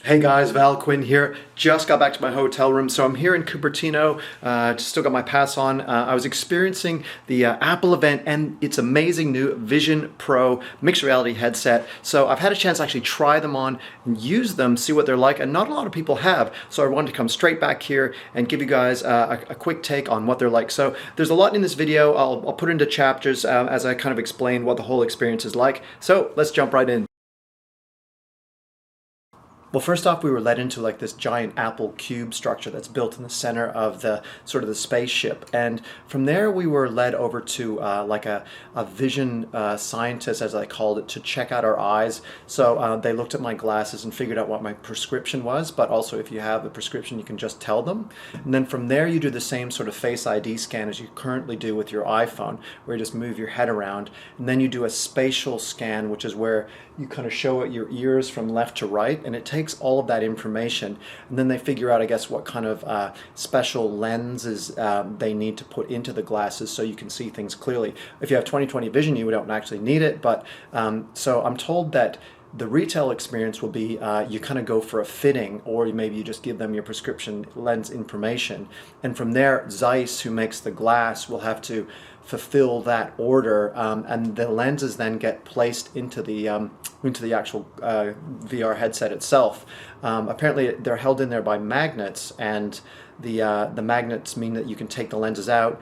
Hey guys, Quinn here. Just got back to my hotel room, so I'm here in Cupertino. Still got my pass on. I was experiencing the Apple event and its amazing new Vision Pro mixed reality headset. So I've had a chance to actually try them on and use them, see what they're like, and not a lot of people have. So I wanted to come straight back here and give you guys a quick take on what they're like. So there's a lot in this video. I'll put it into chapters as I kind of explain what the whole experience is like. So let's jump right in. Well, first off, we were led into like this giant apple cube structure that's built in the center of the sort of the spaceship. And from there, we were led over to like a vision scientist, as I called it, to check out our eyes. So they looked at my glasses and figured out what my prescription was. But also, if you have a prescription, you can just tell them. And then from there, you do the same sort of Face ID scan as you currently do with your iPhone, where you just move your head around. And then you do a spatial scan, which is where you kind of show it your ears from left to right, and it takes all of that information, and then they figure out, I guess, what kind of special lenses they need to put into the glasses so you can see things clearly. If you have 20/20 vision, you don't actually need it, but so I'm told that the retail experience will be you kind of go for a fitting, or maybe you just give them your prescription lens information, and from there Zeiss, who makes the glass, will have to fulfill that order, and the lenses then get placed into the actual VR headset itself. Apparently they're held in there by magnets, and the magnets mean that you can take the lenses out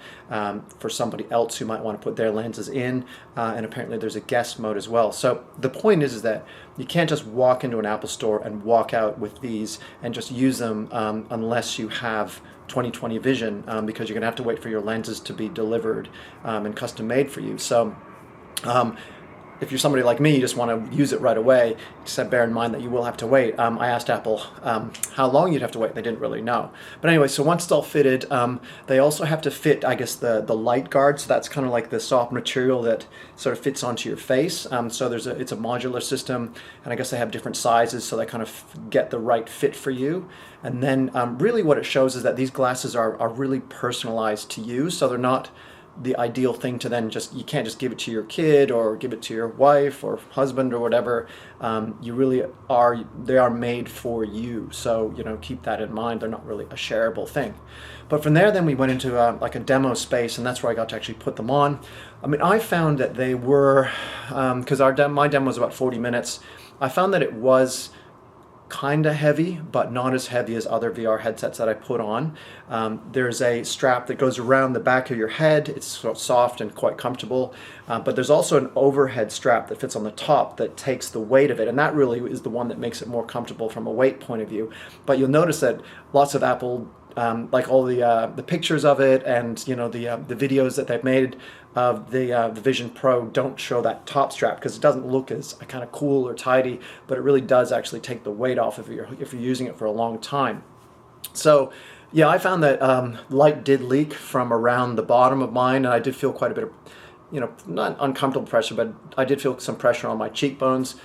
for somebody else who might want to put their lenses in, and apparently there's a guest mode as well. So the point is that you can't just walk into an Apple store and walk out with these and just use them unless you have 20/20 vision, because you're going to have to wait for your lenses to be delivered and custom made for you. So if you're somebody like me, you just want to use it right away, just bear in mind that you will have to wait. I asked Apple how long you'd have to wait. They didn't really know. But anyway, so once it's all fitted, they also have to fit, I guess, the light guard. So that's kind of like the soft material that sort of fits onto your face. So it's a modular system, and I guess they have different sizes, so they kind of get the right fit for you. And then really what it shows is that these glasses are really personalized to you, so they're not the ideal thing to then you can't just give it to your kid or give it to your wife or husband or whatever. They are made for you. So, keep that in mind. They're not really a shareable thing. But from there, then we went into like a demo space, and that's where I got to actually put them on. I mean, I found that they were, because my demo was about 40 minutes, I found that it was kind of heavy, but not as heavy as other VR headsets that I put on. There's a strap that goes around the back of your head. It's sort of soft and quite comfortable, but there's also an overhead strap that fits on the top that takes the weight of it, and that really is the one that makes it more comfortable from a weight point of view. But you'll notice that lots of Apple, like all the pictures of it and the videos that they've made of the Vision Pro don't show that top strap, because it doesn't look as kind of cool or tidy, but it really does actually take the weight off if you're using it for a long time. So yeah, I found that light did leak from around the bottom of mine, and I did feel quite a bit of, not uncomfortable pressure, but I did feel some pressure on my cheekbones,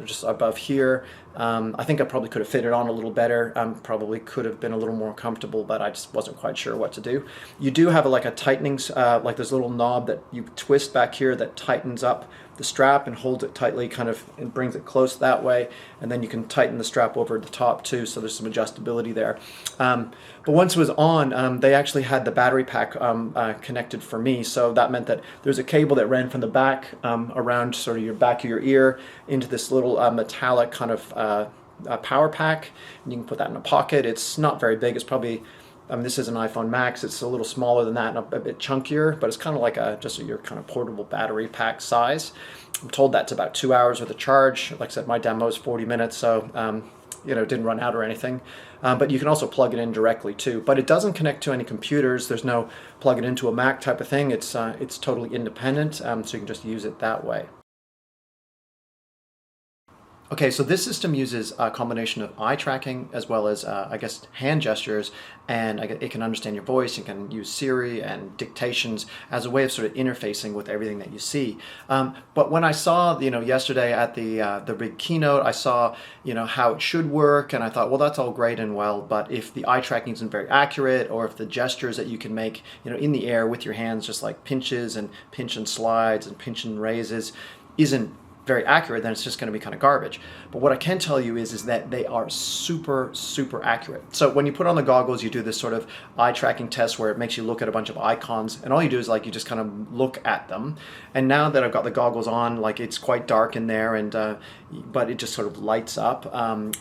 just above here. I think I probably could have fitted on a little better. Probably could have been a little more comfortable, but I just wasn't quite sure what to do. You do have like a tightening, like this little knob that you twist back here that tightens up the strap and holds it tightly, kind of, and brings it close that way. And then you can tighten the strap over the top too, so there's some adjustability there. But once it was on, they actually had the battery pack connected for me, so that meant that there's a cable that ran from the back around sort of your back of your ear into this little metallic kind of power pack, and you can put that in a pocket. It's not very big. It's probably, this is an iPhone Max. It's a little smaller than that and a bit chunkier, but it's kind of like just your kind of portable battery pack size. I'm told that's about 2 hours with a charge. Like I said, my demo is 40 minutes, so it didn't run out or anything. But you can also plug it in directly too. But it doesn't connect to any computers. There's no plug it into a Mac type of thing. It's totally independent, so you can just use it that way. Okay, so this system uses a combination of eye tracking as well as, I guess, hand gestures, and it can understand your voice. You can use Siri and dictations as a way of sort of interfacing with everything that you see. But when I saw, yesterday at the big keynote, I saw, how it should work, and I thought, well, that's all great and well, but if the eye tracking isn't very accurate, or if the gestures that you can make, in the air with your hands, just like pinches and pinch and slides and pinch and raises, isn't very accurate, then it's just going to be kind of garbage. But what I can tell you is that they are super, super accurate. So when you put on the goggles, you do this sort of eye tracking test where it makes you look at a bunch of icons, and all you do is like you just kind of look at them. And now that I've got the goggles on, like it's quite dark in there, and but it just sort of lights up,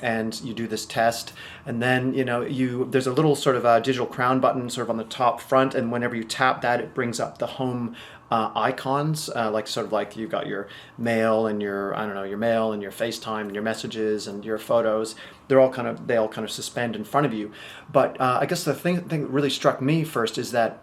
and you do this test, and then there's a little sort of digital crown button sort of on the top front, and whenever you tap that, it brings up the home icons, like sort of like you've got your mail and your mail and your FaceTime and your messages and your photos. They all kind of suspend in front of you. But I guess the thing that really struck me first is that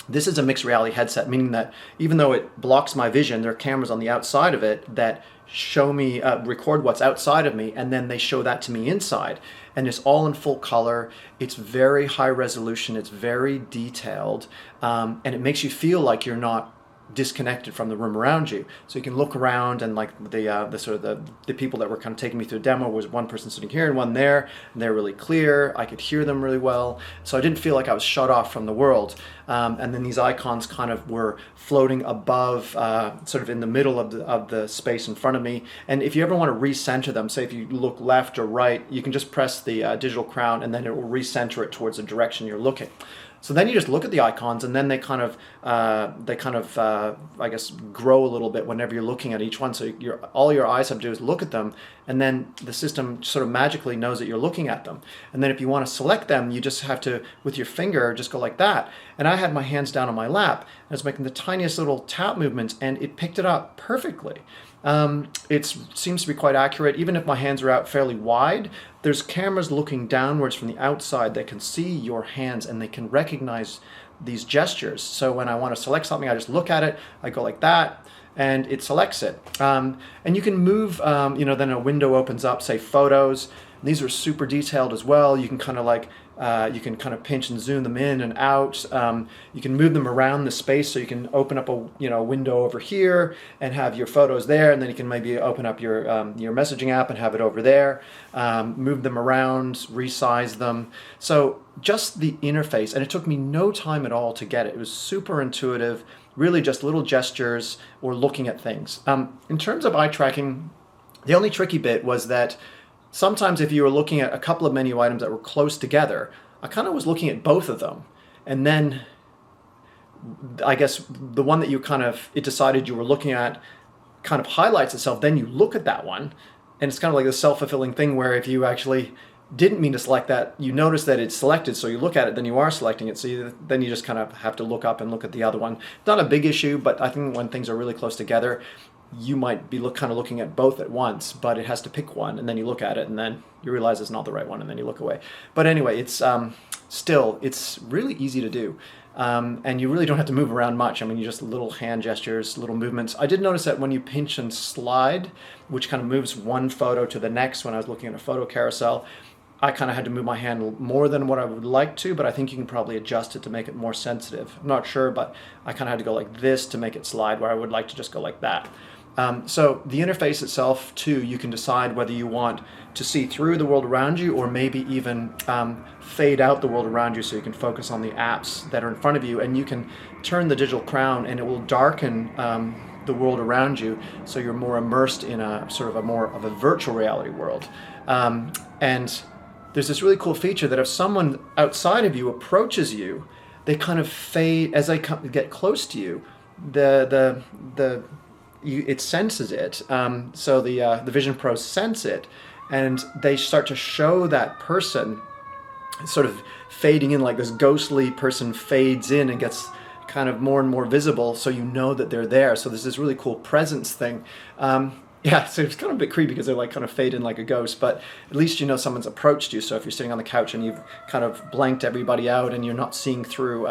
this is a mixed reality headset, meaning that even though it blocks my vision, there are cameras on the outside of it that show me, record what's outside of me, and then they show that to me inside. And it's all in full color. It's very high resolution. It's very detailed, and it makes you feel like you're not disconnected from the room around you. So you can look around, and like the people that were kind of taking me through the demo was one person sitting here and one there, and they're really clear. I could hear them really well, so I didn't feel like I was shut off from the world. And then these icons kind of were floating above, sort of in the middle of the space in front of me. And if you ever want to recenter them, say if you look left or right, you can just press the digital crown, and then it will recenter it towards the direction you're looking. So then you just look at the icons, and then they kind of I guess grow a little bit whenever you're looking at each one. So all your eyes have to do is look at them, and then the system sort of magically knows that you're looking at them. And then if you want to select them, you just have to, with your finger, just go like that. And I had my hands down on my lap, and I was making the tiniest little tap movements, and it picked it up perfectly. It seems to be quite accurate. Even if my hands are out fairly wide, there's cameras looking downwards from the outside that can see your hands, and they can recognize these gestures. So when I want to select something, I just look at it, I go like that, and it selects it. And you can move, then a window opens up, say photos. These are super detailed as well. You can kind of pinch and zoom them in and out. You can move them around the space, so you can open up a window over here and have your photos there, and then you can maybe open up your messaging app and have it over there. Move them around, resize them. So just the interface, and it took me no time at all to get it. It was super intuitive, really just little gestures or looking at things. In terms of eye tracking, the only tricky bit was that sometimes if you were looking at a couple of menu items that were close together, I kind of was looking at both of them. And then I guess the one that it decided you were looking at kind of highlights itself. Then you look at that one, and it's kind of like a self-fulfilling thing where if you actually didn't mean to select that, you notice that it's selected, so you look at it, then you are selecting it, so then you just kind of have to look up and look at the other one. Not a big issue, but I think when things are really close together, you might be looking at both at once, but it has to pick one, and then you look at it, and then you realize it's not the right one, and then you look away. But anyway, it's it's really easy to do. And you really don't have to move around much. I mean, you just little hand gestures, little movements. I did notice that when you pinch and slide, which kind of moves one photo to the next, when I was looking at a photo carousel, I kind of had to move my hand more than what I would like to, but I think you can probably adjust it to make it more sensitive. I'm not sure, but I kind of had to go like this to make it slide, where I would like to just go like that. So the interface itself, too, you can decide whether you want to see through the world around you, or maybe even fade out the world around you, so you can focus on the apps that are in front of you, and you can turn the digital crown and it will darken the world around you, so you're more immersed in a sort of more of a virtual reality world. And there's this really cool feature that if someone outside of you approaches you, they kind of fade as they get close to you. It senses it, so the Vision Pros sense it, and they start to show that person sort of fading in, like this ghostly person fades in and gets kind of more and more visible, so you know that they're there. So there's this really cool presence thing. Yeah, so it's kind of a bit creepy because they're like kind of fade in like a ghost, but at least you know someone's approached you. So if you're sitting on the couch and you've kind of blanked everybody out and you're not seeing through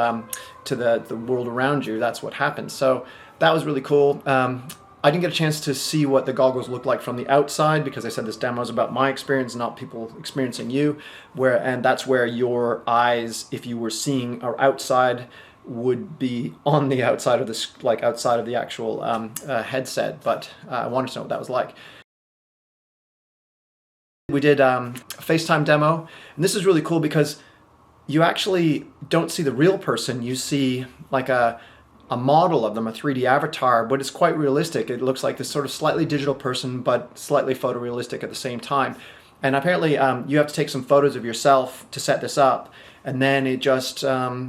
to the world around you, that's what happens. So that was really cool. I didn't get a chance to see what the goggles look like from the outside, because I said this demo is about my experience, not people experiencing you. And that's where your eyes, if you were seeing or outside, would be on the outside of this, like outside of the actual headset. But I wanted to know what that was like. We did a FaceTime demo, and this is really cool because you actually don't see the real person. You see like a model of them, a 3D avatar, but it's quite realistic. It looks like this sort of slightly digital person, but slightly photorealistic at the same time. And apparently you have to take some photos of yourself to set this up. And then it just,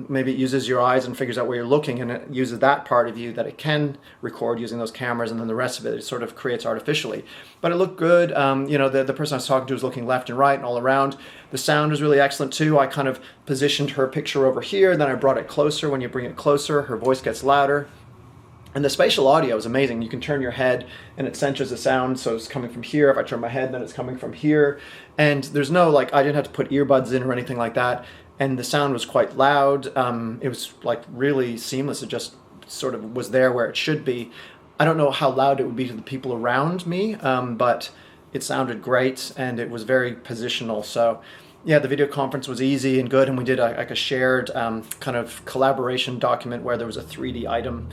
maybe it uses your eyes and figures out where you're looking, and it uses that part of you that it can record using those cameras, and then the rest of it sort of creates artificially. But it looked good. The person I was talking to was looking left and right and all around. The sound was really excellent too. I kind of positioned her picture over here, then I brought it closer. When you bring it closer, her voice gets louder. And the spatial audio is amazing. You can turn your head and it censors the sound, so it's coming from here. If I turn my head, then it's coming from here. And there's no, I didn't have to put earbuds in or anything like that. And the sound was quite loud. It was really seamless. It just sort of was there where it should be. I don't know how loud it would be to the people around me, but it sounded great and it was very positional. So yeah, the video conference was easy and good, and we did a shared kind of collaboration document where there was a 3D item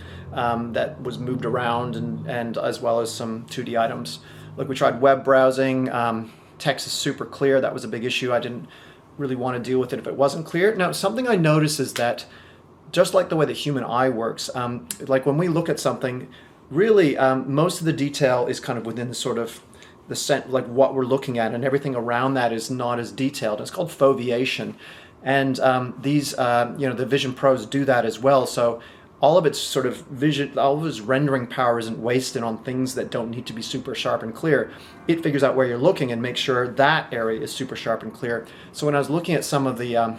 that was moved around, and as well as some 2D items. Look, we tried web browsing. Text is super clear. That was a big issue. I didn't really want to deal with it if it wasn't clear. Now, something I noticed is that just like the way the human eye works, like when we look at something, really most of the detail is kind of within the sort of like what we're looking at, and everything around that is not as detailed. It's called foveation, and these the Vision Pros do that as well. So all of its sort of vision, all of its rendering power isn't wasted on things that don't need to be super sharp and clear. It figures out where you're looking and makes sure that area is super sharp and clear. So when I was looking at some of the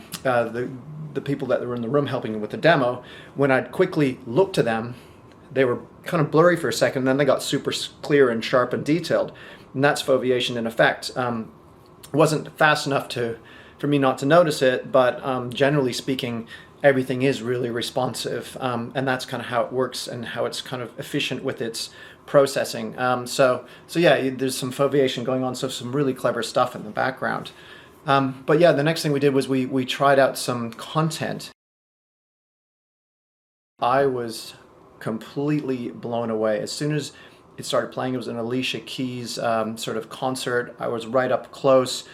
people that were in the room helping with the demo, when I'd quickly look to them, they were kind of blurry for a second, then they got super clear and sharp and detailed. And that's foveation in effect. It wasn't fast enough for me not to notice it, but generally speaking, everything is really responsive, and that's kind of how it works and how it's kind of efficient with its processing. So yeah, there's some foveation going on, so some really clever stuff in the background. But yeah, the next thing we did was we tried out some content. I was completely blown away. As soon as it started playing, it was an Alicia Keys sort of concert. I was right up close.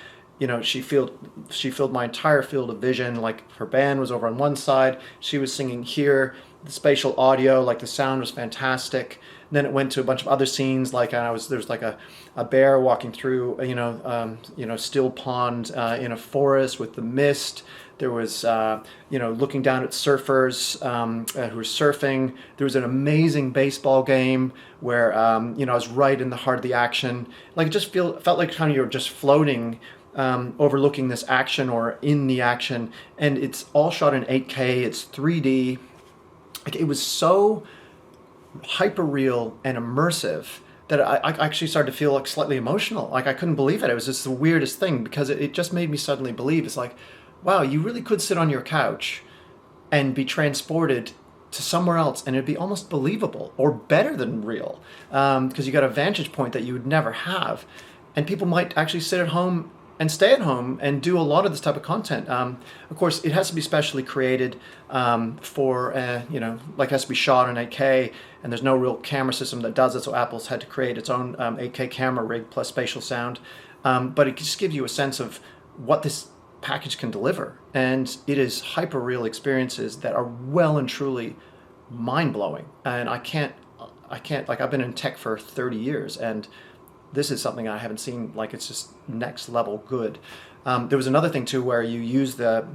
She filled my entire field of vision. Like, her band was over on one side, she was singing here. The spatial audio, like the sound was fantastic. And then it went to a bunch of other scenes, like there's like a bear walking through still pond in a forest with the mist. There was looking down at surfers who were surfing. There was an amazing baseball game where I was right in the heart of the action. Like, it just felt like kind of you're just floating overlooking this action or in the action, and it's all shot in 8K. It's 3D. Like, it was so hyper real and immersive that I actually started to feel like slightly emotional. Like, I couldn't believe it. It was just the weirdest thing, because it just made me suddenly believe. It's like, wow, you really could sit on your couch and be transported to somewhere else, and it'd be almost believable or better than real, because you got a vantage point that you would never have. And people might actually sit at home and stay at home and do a lot of this type of content. Of course, it has to be specially created for, it has to be shot in 8K, and there's no real camera system that does it, so Apple's had to create its own 8K camera rig plus spatial sound. But it just gives you a sense of what this package can deliver, and it is hyper real experiences that are well and truly mind-blowing. And I can't, like, I've been in tech for 30 years, and this is something I haven't seen. Like, it's just next level good. There was another thing too, where you use the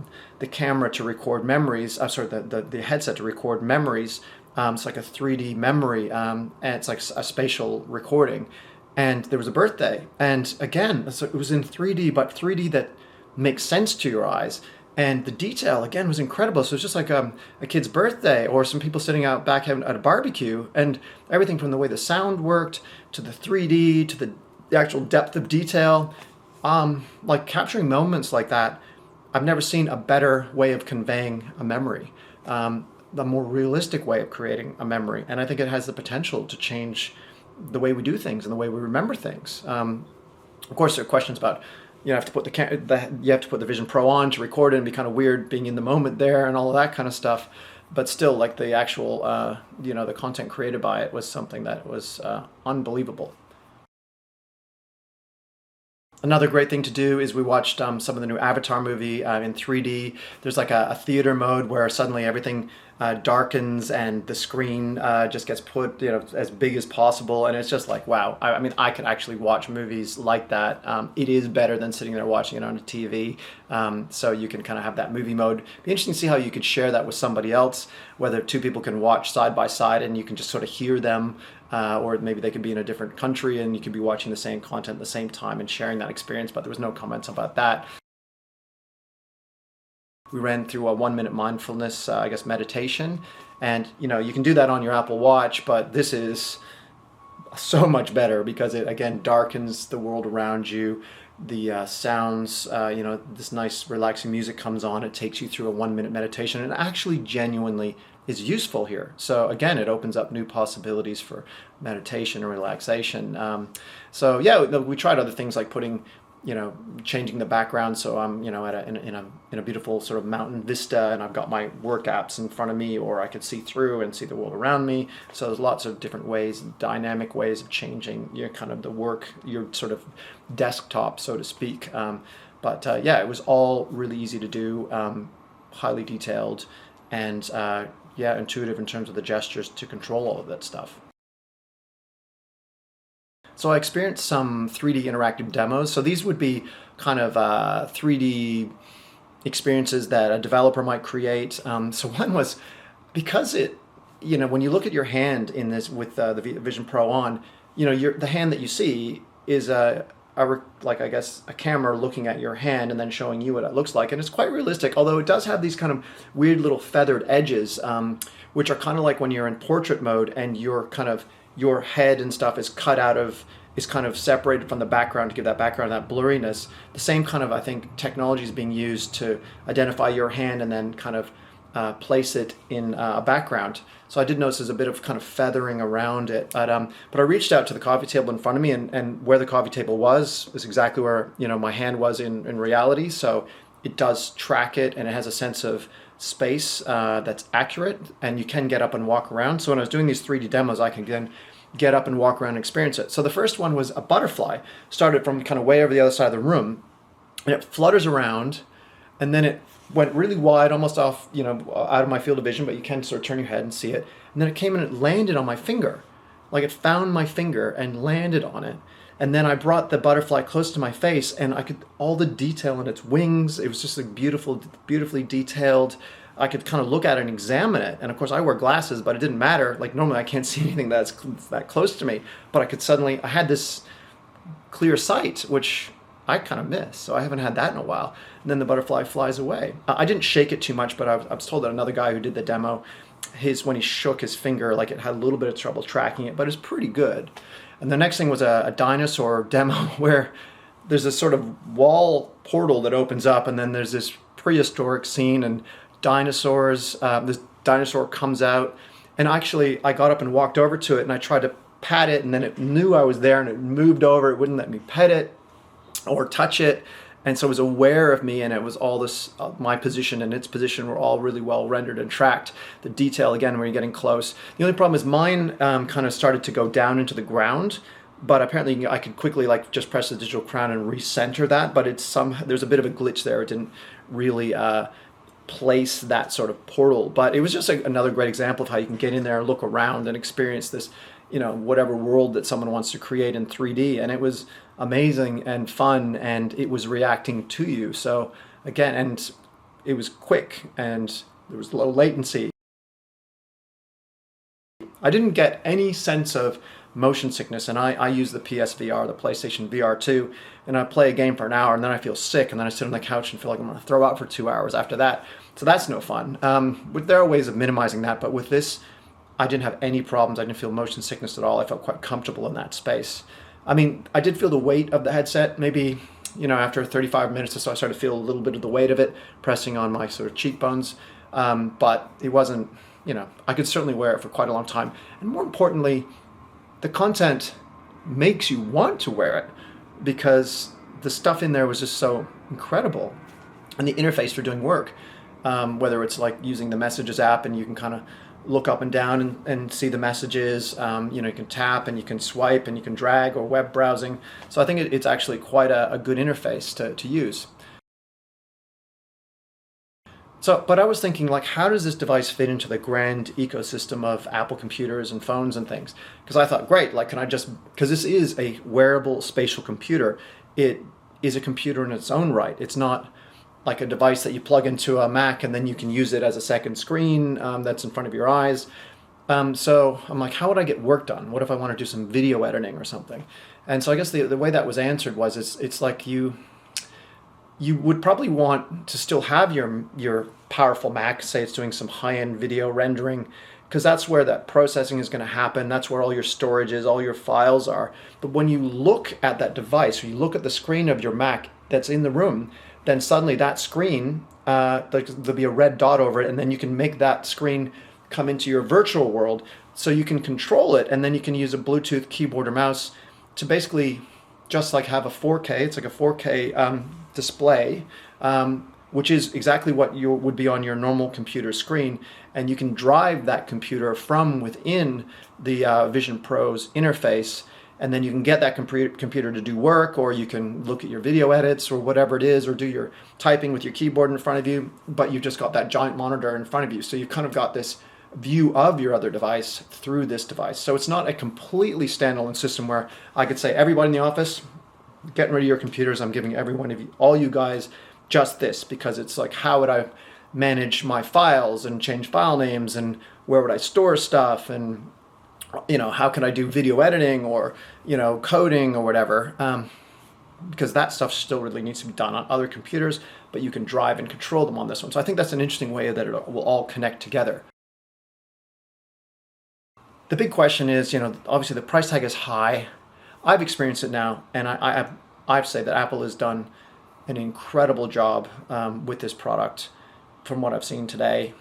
camera to record memories. The headset to record memories. It's like a 3D memory, and it's like a spatial recording. And there was a birthday, and again, so it was in 3D, but 3D that makes sense to your eyes. And the detail, again, was incredible. So it's just like a kid's birthday, or some people sitting out back having at a barbecue, and everything from the way the sound worked to the 3D to the actual depth of detail. Like, capturing moments like that, I've never seen a better way of conveying a memory, the more realistic way of creating a memory. And I think it has the potential to change the way we do things and the way we remember things. Of course, there are questions about, you have to put the Vision Pro on to record it, and be kind of weird being in the moment there and all of that kind of stuff. But still, like, the actual, the content created by it was something that was unbelievable. Another great thing to do is we watched some of the new Avatar movie in 3D. There's like a theater mode where suddenly everything darkens and the screen just gets put, as big as possible, and it's just like, wow. I mean, I could actually watch movies like that. It is better than sitting there watching it on a TV. So you can kind of have that movie mode. Be interesting to see how you could share that with somebody else, whether two people can watch side by side and you can just sort of hear them, or maybe they could be in a different country and you could be watching the same content at the same time and sharing that experience. But there was no comments about that. We ran through a 1-minute mindfulness, meditation. And, you can do that on your Apple Watch, but this is so much better because it, again, darkens the world around you. The sounds, this nice relaxing music comes on. It takes you through a 1-minute meditation, and it actually genuinely is useful here. So again, it opens up new possibilities for meditation and relaxation. We tried other things like changing the background, so I'm in a beautiful sort of mountain vista, and I've got my work apps in front of me, or I could see through and see the world around me. So there's lots of different ways, dynamic ways of changing your sort of desktop, so to speak. It was all really easy to do, highly detailed, and intuitive in terms of the gestures to control all of that stuff. So I experienced some 3D interactive demos. So these would be kind of 3D experiences that a developer might create. So one was, because when you look at your hand in this with the Vision Pro on, the hand that you see is a camera looking at your hand and then showing you what it looks like. And it's quite realistic, although it does have these kind of weird little feathered edges, which are kind of like when you're in portrait mode and your head and stuff is kind of separated from the background to give that background that blurriness. The same kind of, I think, technology is being used to identify your hand and then kind of place it in a background. So I did notice there's a bit of kind of feathering around it. But I reached out to the coffee table in front of me, and where the coffee table was exactly where my hand was in reality. So it does track it, and it has a sense of space that's accurate, and you can get up and walk around. So when I was doing these 3D demos, I can then get up and walk around and experience it. So the first one was a butterfly, started from kind of way over the other side of the room, and it flutters around, and then it went really wide, almost off, out of my field of vision, but you can sort of turn your head and see it. And then it came and it landed on my finger. Like, it found my finger and landed on it. And then I brought the butterfly close to my face, and I could, all the detail in its wings, it was just like beautifully detailed. I could kind of look at it and examine it. And of course I wear glasses, but it didn't matter. Like, normally I can't see anything that's that close to me, but I had this clear sight, which I kind of miss. So I haven't had that in a while. And then the butterfly flies away. I didn't shake it too much, but I was told that another guy who did the demo, when he shook his finger, like, it had a little bit of trouble tracking it, but it's pretty good. And the next thing was a dinosaur demo where there's this sort of wall portal that opens up, and then there's this prehistoric scene, and dinosaurs, this dinosaur comes out, and actually I got up and walked over to it, and I tried to pat it, and then it knew I was there, and it moved over. It wouldn't let me pet it or touch it, and so it was aware of me, and it was all this, my position and its position were all really well rendered and tracked. The detail, again, when you're getting close. The only problem is mine kind of started to go down into the ground, but apparently I could quickly just press the digital crown and recenter that, but there's a bit of a glitch there. It didn't really place that sort of portal, but it was just another great example of how you can get in there and look around and experience this, whatever world that someone wants to create in 3D. And it was amazing and fun, and it was reacting to you. So again, and it was quick, and there was low latency. I didn't get any sense of motion sickness, and I use the PSVR, the PlayStation VR 2, and I play a game for an hour, and then I feel sick, and then I sit on the couch and feel like I'm going to throw out for 2 hours after that. So that's no fun. There are ways of minimizing that, but with this, I didn't have any problems. I didn't feel motion sickness at all. I felt quite comfortable in that space. I mean, I did feel the weight of the headset. Maybe, after 35 minutes or so, I started to feel a little bit of the weight of it pressing on my sort of cheekbones, but it wasn't, I could certainly wear it for quite a long time. And more importantly, the content makes you want to wear it because the stuff in there was just so incredible. And the interface for doing work, whether it's like using the Messages app and you can kind of look up and down and see the messages, you can tap and you can swipe and you can drag, or web browsing. So I think it's actually quite a good interface to use. So, but I was thinking, like, how does this device fit into the grand ecosystem of Apple computers and phones and things? Because I thought, great, like, can I just, because this is a wearable spatial computer, it is a computer in its own right. It's not like a device that you plug into a Mac and then you can use it as a second screen that's in front of your eyes. So I'm like, how would I get work done? What if I want to do some video editing or something? And so I guess the way that was answered was it's like you would probably want to still have your powerful Mac, say it's doing some high-end video rendering, because that's where that processing is going to happen. That's where all your storage is, all your files are. But when you look at that device, or you look at the screen of your Mac that's in the room, then suddenly that screen, there'll be a red dot over it, and then you can make that screen come into your virtual world, so you can control it, and then you can use a Bluetooth keyboard or mouse to basically just like have a 4K. It's like a 4K display, which is exactly what would be on your normal computer screen, and you can drive that computer from within the Vision Pro's interface, and then you can get that computer to do work, or you can look at your video edits or whatever it is, or do your typing with your keyboard in front of you, but you've just got that giant monitor in front of you. So you've kind of got this view of your other device through this device. So it's not a completely standalone system where I could say, everybody in the office, getting rid of your computers, I'm giving every one of you, all you guys, just this, because it's like, how would I manage my files and change file names, and where would I store stuff, and how can I do video editing or coding or whatever, because that stuff still really needs to be done on other computers, but you can drive and control them on this one. So I think that's an interesting way that it will all connect together. The big question is, obviously the price tag is high. I've experienced it now, and I've said that Apple has done an incredible job with this product from what I've seen today.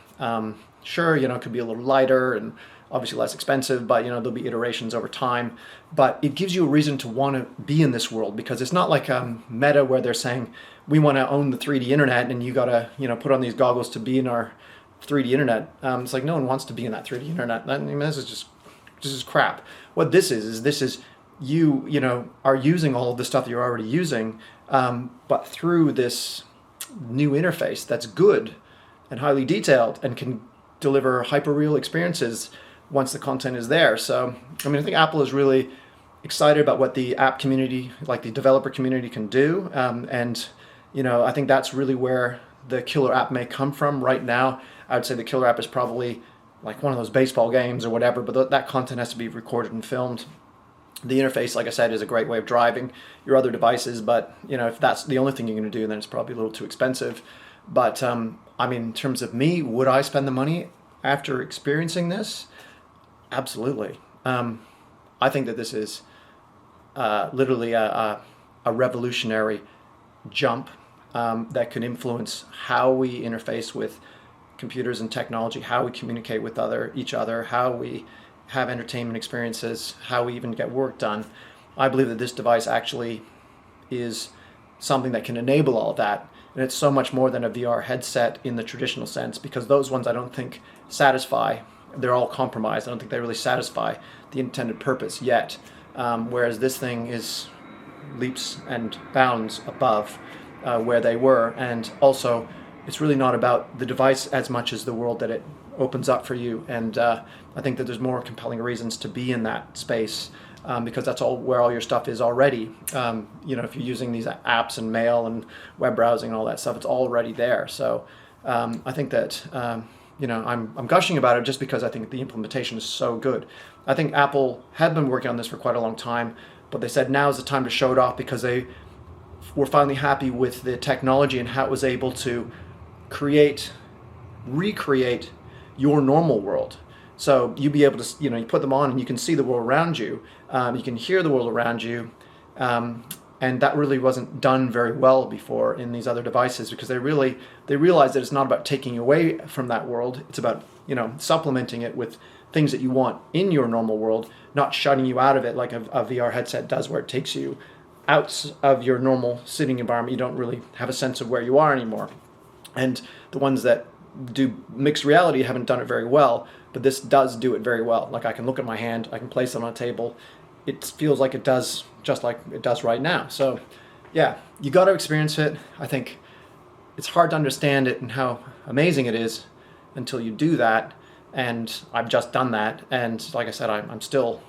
Sure, it could be a little lighter and obviously less expensive, but there'll be iterations over time. But it gives you a reason to want to be in this world, because it's not like Meta, where they're saying we want to own the 3D internet and you gotta put on these goggles to be in our 3D internet. It's like no one wants to be in that 3D internet. I mean, this is crap. What this is you are using all of the stuff that you're already using, but through this new interface that's good and highly detailed and can deliver hyper-real experiences once the content is there. So, I think Apple is really excited about what the app community, like the developer community, can do. And I think that's really where the killer app may come from right now. I would say the killer app is probably like one of those baseball games or whatever, but that content has to be recorded and filmed. The interface, like I said, is a great way of driving your other devices, but if that's the only thing you're going to do, then it's probably a little too expensive. But in terms of me, would I spend the money after experiencing this? Absolutely. I think that this is literally a revolutionary jump that could influence how we interface with computers and technology, how we communicate with each other, how we have entertainment experiences, how we even get work done. I believe that this device actually is something that can enable all of that. And it's so much more than a VR headset in the traditional sense, because those ones I don't think satisfy. They're all compromised. I don't think they really satisfy the intended purpose yet. Whereas this thing is leaps and bounds above where they were. And also, it's really not about the device as much as the world that it opens up for you. And I think that there's more compelling reasons to be in that space, because that's where all your stuff is already. If you're using these apps and mail and web browsing and all that stuff, it's already there. So I think that I'm gushing about it just because I think the implementation is so good. I think Apple had been working on this for quite a long time, but they said now's the time to show it off, because they were finally happy with the technology and how it was able to recreate your normal world. So you'd be able to, you put them on and you can see the world around you. You can hear the world around you. And that really wasn't done very well before in these other devices, because they realized that it's not about taking away from that world. It's about, supplementing it with things that you want in your normal world, not shutting you out of it like a VR headset does, where it takes you out of your normal sitting environment. You don't really have a sense of where you are anymore. And the ones that do mixed reality haven't done it very well, but this does do it very well. Like, I can look at my hand, I can place it on a table. It feels like it does, just like it does right now. So yeah, you got to experience it. I think it's hard to understand it and how amazing it is until you do that. And I've just done that, and like I said, I'm still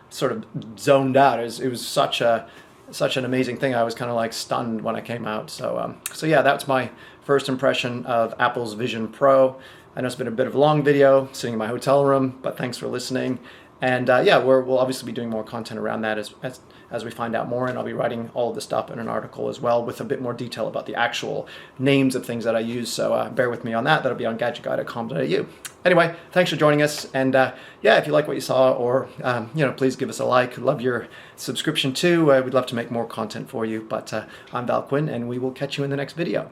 sort of zoned out. It was such an amazing thing. I was kind of like stunned when I came out. So yeah, that's my first impression of Apple's Vision Pro. I know it's been a bit of a long video, sitting in my hotel room, but thanks for listening. And yeah, we'll obviously be doing more content around that as we find out more, and I'll be writing all of this stuff in an article as well with a bit more detail about the actual names of things that I use. So bear with me on that. That'll be on GadgetGuy.com.au. Anyway, thanks for joining us, and yeah, if you like what you saw, or please give us a like. Love your subscription too. We'd love to make more content for you. But I'm Val Quinn, and we will catch you in the next video.